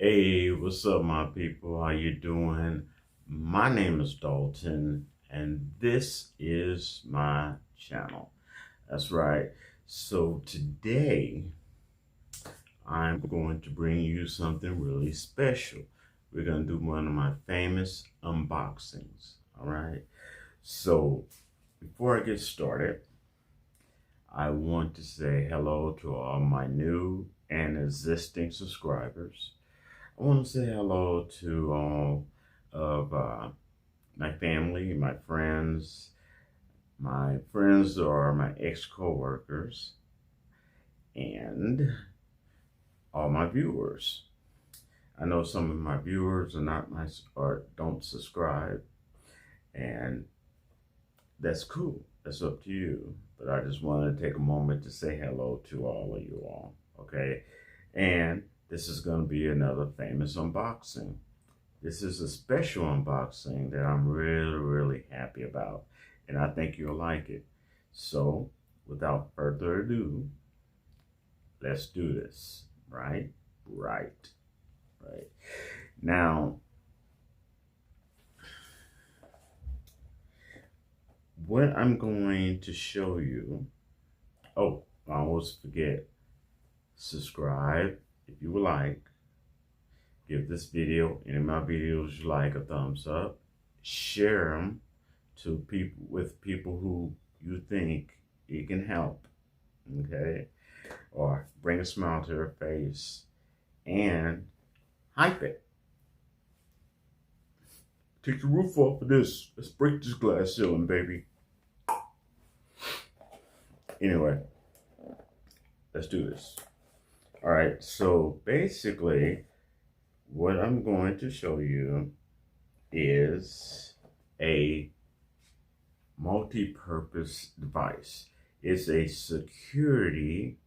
Hey, what's up, my people? How you doing? My name is Dalton, and this is my channel. That's right. So today, I'm going to bring you something really special. We're going to do one of my famous unboxings. All right. So before I get started, I want to say hello to all my new and existing subscribers. I want to say hello to all of my family, my friends. My friends are my ex-co-workers and all my viewers. I know some of my viewers are not my or don't subscribe, and that's cool. That's up to you. But I just wanted to take a moment to say hello to all of you all. Okay, and this is going to be another famous unboxing. This is a special unboxing that I'm really happy about, and I think you'll like it. So, without further ado, let's do this, right? Right. Now, what I'm going to show you, oh, I almost forget, subscribe if you would like. Give this video, any of my videos you like, a thumbs up. Share them to people with people who you think it can help, okay? Or bring a smile to their face and hype it. Take the roof off of this. Let's break this glass ceiling, baby. Anyway, let's do this. All right, so basically what I'm going to show you is a multi-purpose device. It's a security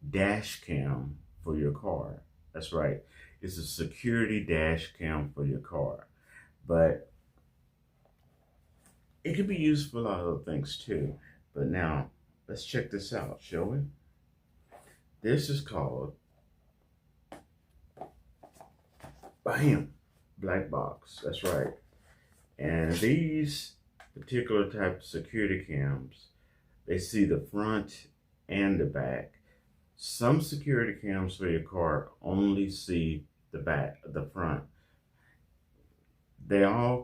dash cam for your car. That's right. It's a security dash cam for your car. But it can be used for a lot of other things too. But now, let's check this out, shall we? This is called, bam, black box. That's right. And these particular type of security cams, they see the front and the back. Some security cams for your car only see the back, the front. They all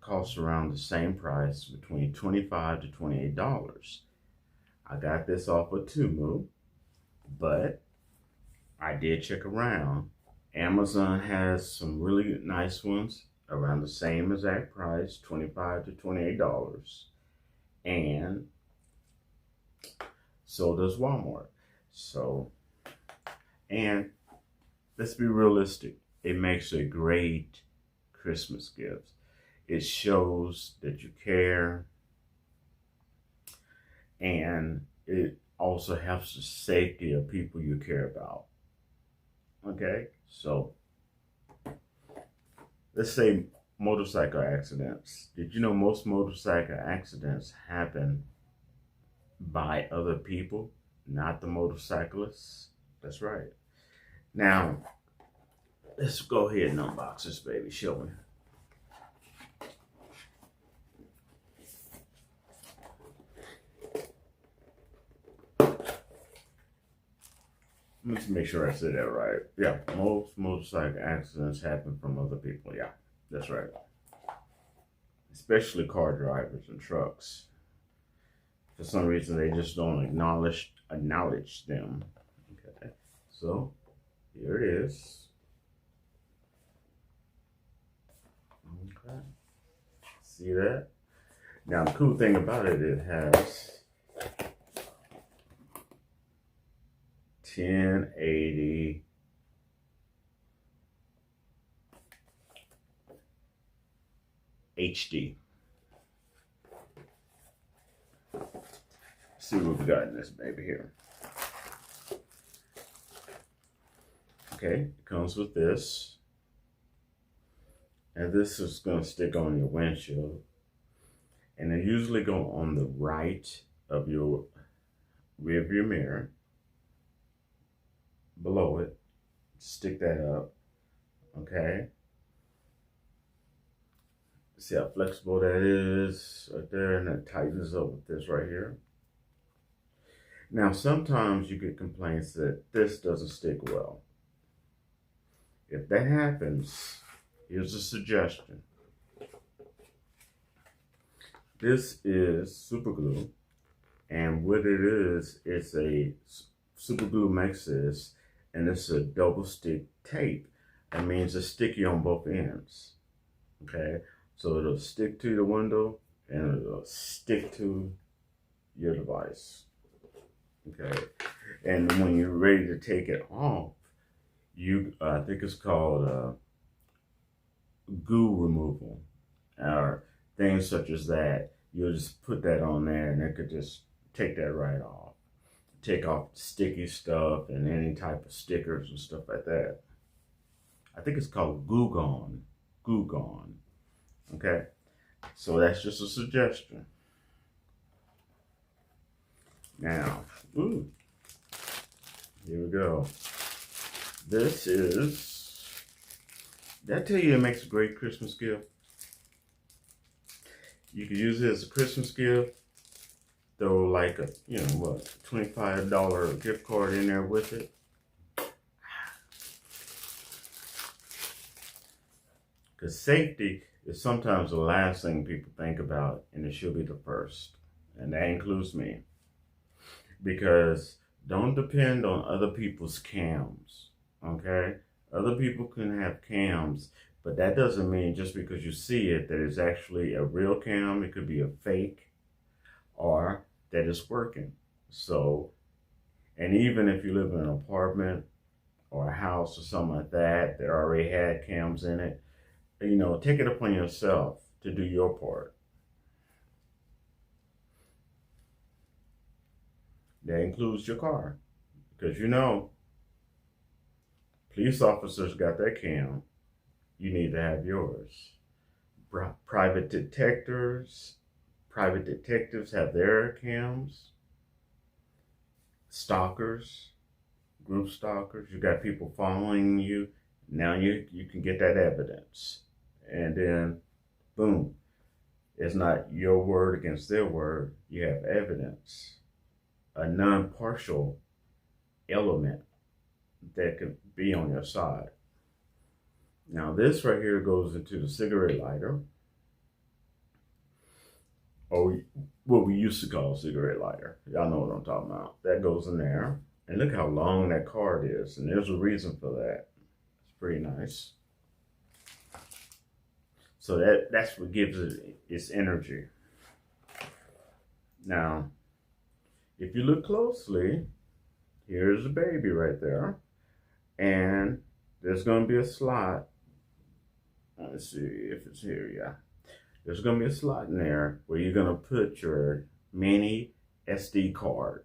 cost around the same price, between $25 to $28. I got this off of TEMU, but I did check around. Amazon has some really nice ones around the same exact price, $25 to $28. And so does Walmart. So, and let's be realistic. It makes a great Christmas gift. It shows that you care, and it also helps the safety of people you care about. Okay, so let's say motorcycle accidents. Did you know most motorcycle accidents happen by other people, not the motorcyclists? That's right. Now, let's go ahead and unbox this baby, shall we? Let's make sure I said that right. Yeah, most motorcycle accidents happen from other people. Yeah, that's right. Especially car drivers and trucks. For some reason, they just don't acknowledge them. Okay, so here it is. Okay, see that? Now, the cool thing about it, it has 1080 HD. See what we got in this baby here. Okay, it comes with this. And this is going to stick on your windshield. And they usually go on the right of your rear view mirror. Below it, stick that up. Okay. See how flexible that is right there, and that tightens up with this right here. Now, sometimes you get complaints that this doesn't stick well. If that happens, here's a suggestion. This is super glue, and what it is, it's a super glue makes this, and it's a double stick tape. That means it's sticky on both ends. Okay, so it'll stick to the window and it'll stick to your device. Okay, and when you're ready to take it off, I think it's called goo removal or things such as that. You'll just put that on there and it could just take that right off. Take off sticky stuff and any type of stickers and stuff like that. I think it's called Goo Gone. Goo Gone. Okay, so that's just a suggestion. Now, here we go. This is, did I tell you it makes a great Christmas gift? You can use it as a Christmas gift. Throw like a, $25 gift card in there with it. Because safety is sometimes the last thing people think about, and it should be the first. And that includes me. Because don't depend on other people's cams, okay? Other people can have cams, but that doesn't mean just because you see it that it's actually a real cam. It could be a fake, or that it's working. So, and even if you live in an apartment or a house or something like that that already had cams in it, take it upon yourself to do your part. That includes your car, because police officers got their cam. You need to have yours. Private detectives have their cams. Stalkers, group stalkers, you got people following you. Now you can get that evidence. And then, boom, it's not your word against their word. You have evidence. A non-partial element that could be on your side. Now this right here goes into the cigarette lighter, or what we used to call a cigarette lighter. Y'all know what I'm talking about. That goes in there. And look how long that card is. And there's a reason for that. It's pretty nice. So that's what gives it its energy. Now, if you look closely, here's the baby right there. And there's going to be a slot. Let's see if it's here. Yeah. There's going to be a slot in there where you're going to put your mini SD card.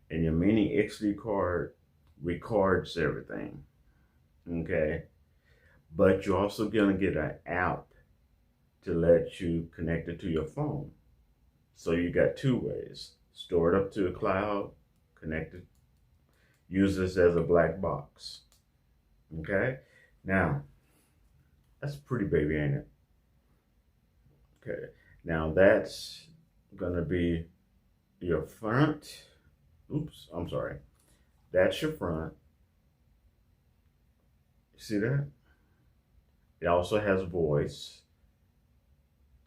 And your mini SD card records everything. Okay. But you're also going to get an app to let you connect it to your phone. So you got two ways. Store it up to the cloud, connect it, use this as a black box. Okay? Now, that's a pretty baby, ain't it? Okay. Now that's gonna be your front. Oops, I'm sorry. That's your front. See that? It also has voice.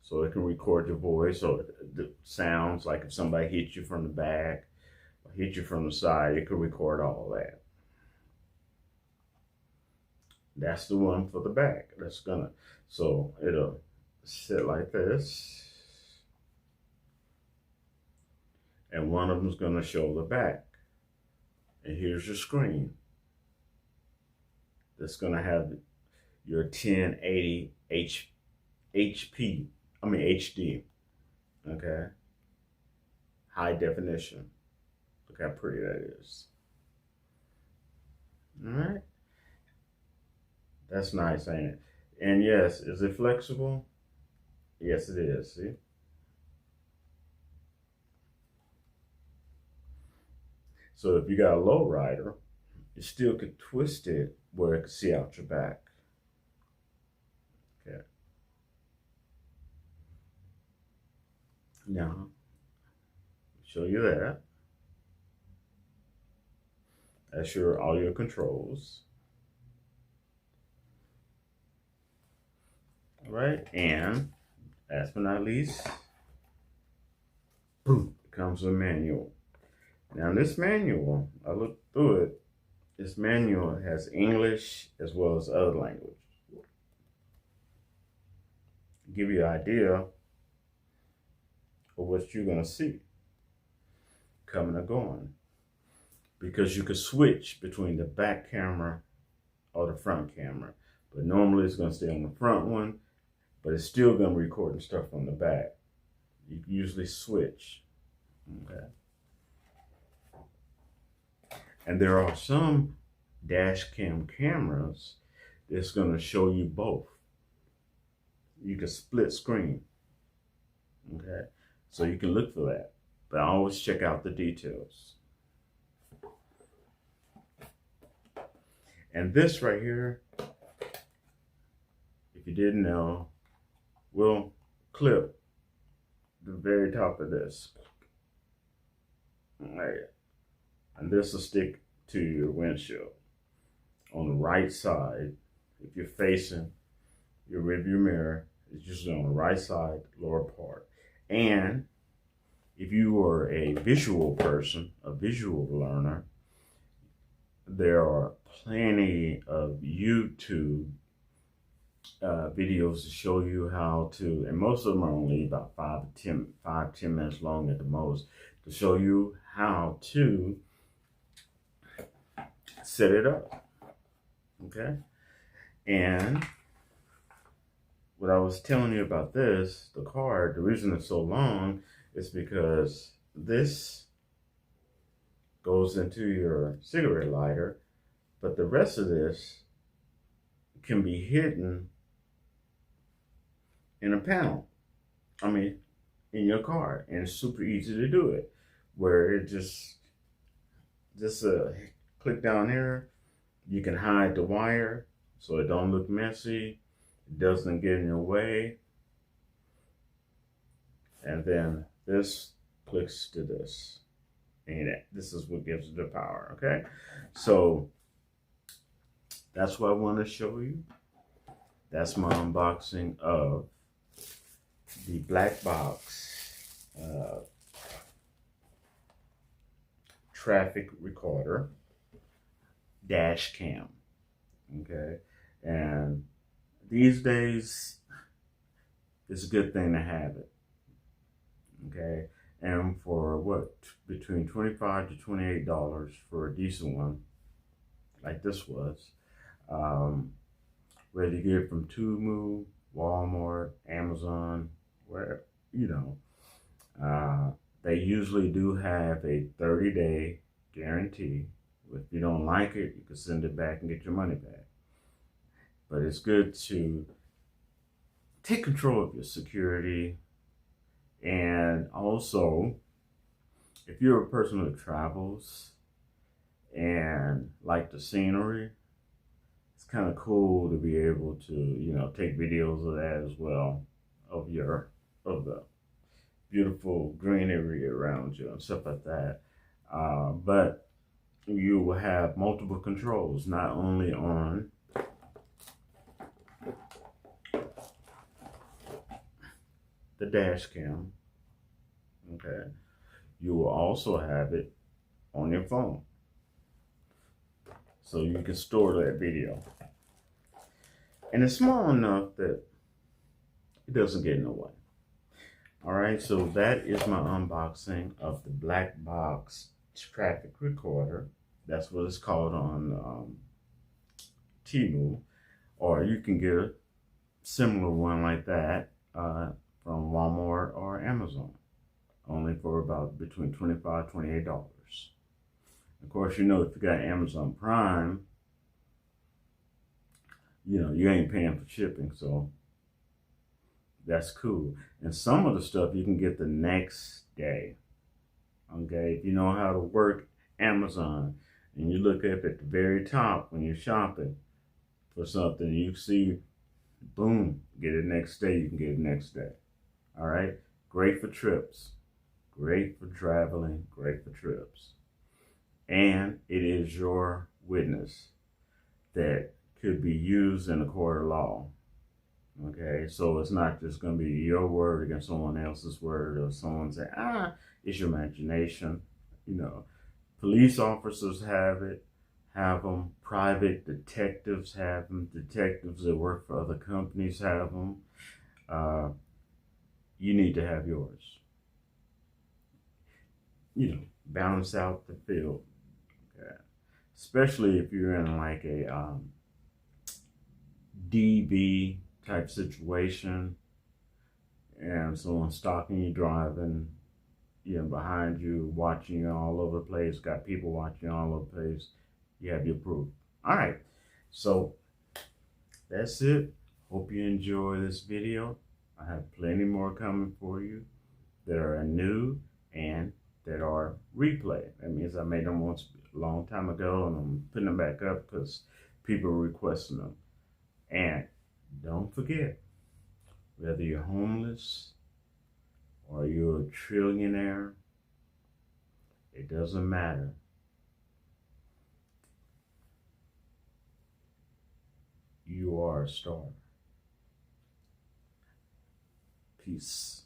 So it can record your voice, or the sounds, like if somebody hits you from the back, or hit you from the side, it can record all that. That's the one for the back. So it'll sit like this. And one of them is gonna show the back. And here's your screen. That's gonna have your 1080 HD. Okay? High definition. Look how pretty that is. All right? That's nice, ain't it? And yes, is it flexible? Yes, it is. See? So if you got a low rider, you still could twist it where it could see out your back. Okay. Now, show you that. That's your audio controls. All right, and last but not least, boom, comes a manual. Now this manual, I looked through it, this manual has English as well as other language. Give you an idea of what you're gonna see coming or going. Because you could switch between the back camera or the front camera. But normally it's gonna stay on the front one, but it's still gonna record stuff on the back. You can usually switch, okay? And there are some dash cam cameras that's gonna show you both. You can split screen, okay? So you can look for that, but I always check out the details. And this right here, if you didn't know, will clip the very top of this. Right. And this will stick to your windshield. On the right side, if you're facing your rearview mirror, it's usually on the right side, lower part. And if you are a visual person, a visual learner, there are plenty of YouTube videos to show you how to, and most of them are only about 5-10 minutes long at the most, to show you how to set it up, okay? And what I was telling you about this, the card, the reason it's so long is because this goes into your cigarette lighter, but the rest of this can be hidden in a panel. I mean, in your car, and it's super easy to do it. Where it just click down here, you can hide the wire so it don't look messy, it doesn't get in your way, and then this clicks to this. And this is what gives it the power, okay? So that's what I want to show you. That's my unboxing of the black box traffic recorder dash cam, okay? And these days, it's a good thing to have it, okay? And for what, between $25 to $28 for a decent one, like this was, whether you get it from TEMU, Walmart, Amazon, where, you know, they usually do have a 30-day guarantee. If you don't like it, you can send it back and get your money back. But it's good to take control of your security. And also, if you're a person who travels and like the scenery, it's kind of cool to be able to, you know, take videos of that as well, of the beautiful greenery around you and stuff like that. But you will have multiple controls, not only on the dash cam, okay, you will also have it on your phone, so you can store that video. And it's small enough that it doesn't get in the way. All right, so that is my unboxing of the black box traffic recorder. That's what it's called on TEMU, or you can get a similar one like that from Walmart or Amazon, only for about between $25 to $28. Of course, you know, if you got Amazon Prime, you know, you ain't paying for shipping, so that's cool. And some of the stuff you can get the next day, okay? If you know how to work Amazon, and you look up at the very top when you're shopping for something, you see Boom, get it next day, you can get it next day. All right, great for trips, great for traveling, great for trips. And it is your witness that could be used in a court of law. Okay, so it's not just going to be your word against someone else's word, or someone say, it's your imagination. You know, police officers have them. Private detectives have them. Detectives that work for other companies have them. You need to have yours. You know, balance out the field. Okay. Especially if you're in like a DB type situation and someone's stalking you driving, behind you, watching you all over the place, got people watching you all over the place, you have your proof. All right, so that's it. Hope you enjoy this video. I have plenty more coming for you that are new and that are replay. That means I made them once a long time ago and I'm putting them back up because people are requesting them. And don't forget, whether you're homeless or you're a trillionaire, it doesn't matter. You are a star. Peace.